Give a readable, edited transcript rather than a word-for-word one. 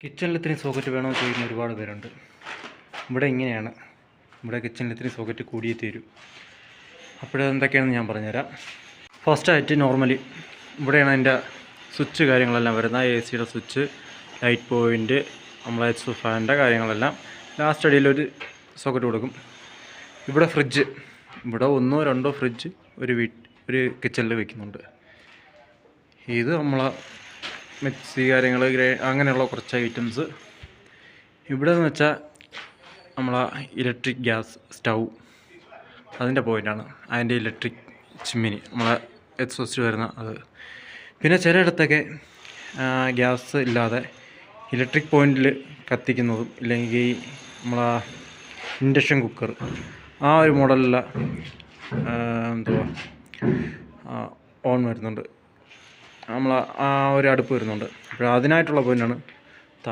കിച്ചണിൽ ഇത്രയും സോക്കറ്റ് വേണമെന്ന് ചോദിക്കുന്ന ഒരുപാട് പേരുണ്ട്. ഇവിടെ ഇങ്ങനെയാണ്. ഇവിടെ കിച്ചണിൽ ഇത്രയും സോക്കറ്റ് കൂടിയേ തീരും. അപ്പോഴെന്തൊക്കെയാണെന്ന് ഞാൻ പറഞ്ഞുതരാം. ഫസ്റ്റായിട്ട് നോർമലി ഇവിടെയാണ് അതിൻ്റെ സ്വിച്ച് കാര്യങ്ങളെല്ലാം വരുന്നത്. എ സിയുടെ സ്വിച്ച്, ലൈറ്റ് പോയിൻറ്റ്, നമ്മളെ ഫാനിൻ്റെ കാര്യങ്ങളെല്ലാം. ലാസ്റ്റ് അടിയിലൊരു സോക്കറ്റ് കൊടുക്കും. ഇവിടെ ഫ്രിഡ്ജ്, ഇവിടെ 1-2 ഫ്രിഡ്ജ് ഒരു കിച്ചണിൽ വെക്കുന്നുണ്ട്. ഇത് നമ്മളെ മിക്സി കാര്യങ്ങൾ അങ്ങനെയുള്ള കുറച്ച് ഐറ്റംസ്. ഇവിടെ എന്ന് വെച്ചാൽ നമ്മളെ ഇലക്ട്രിക് ഗ്യാസ് സ്റ്റൗ, അതിൻ്റെ പോയിൻ്റാണ്. അതിൻ്റെ ഇലക്ട്രിക് ചിമ്മിനി, നമ്മളെ എക്സോസ്റ്റ് വരുന്ന അത്. പിന്നെ ചിലയിടത്തൊക്കെ ഗ്യാസ് ഇല്ലാതെ ഇലക്ട്രിക് പോയിൻറ്റിൽ കത്തിക്കുന്നതും, ഇല്ലെങ്കിൽ നമ്മളെ ഇൻഡക്ഷൻ കുക്കർ, ആ ഒരു മോഡലിലുള്ള ഓൺ വരുന്നുണ്ട്. നമ്മൾ ആ ഒരു അടുപ്പ് വരുന്നുണ്ട്. അപ്പോൾ അതിനായിട്ടുള്ള പോയിൻ്റാണ്